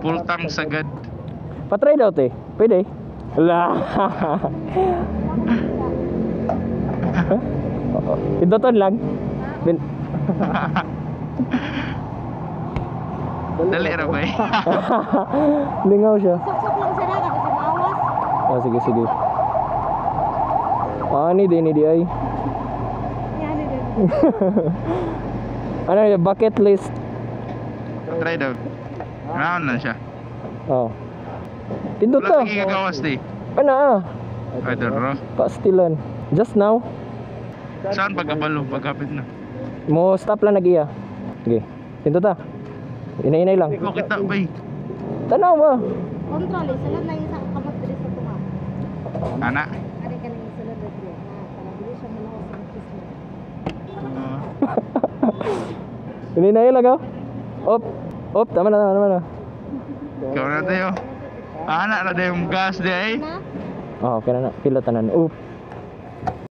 Full tank sagad. Patry daw te. Pwede. Wala. Pinduton lang. Bin Dali ra ba eh. Lingaw siya. Sok-sok lang sana kasi maawas. Oh, sige, sige. Ni di ay. Yan din. Ano yung bucket list? Try daw. Round na siya. Oh. Pindot Wala to. lagi gagawas di. Ano? I don't know. Pastilan. Just now. Saan pagkabalo? Pagkapit na. Mo stop lang nag-iya. Okay. Pindot ta. Inay-inay lang. Ikaw kita ba eh. Tanaw mo. Control eh. Salad na yung sa kamot diri sa tunga. Ana. Ari ka na yung salad na diri. Para dili siya malawas ang kiss mo. Inay-inay lang oh. Op. Op. Tama na. Ikaw na tayo. Ana na tayo yung gas di eh. Na? Oh, okay na na. Pilotanan. Op.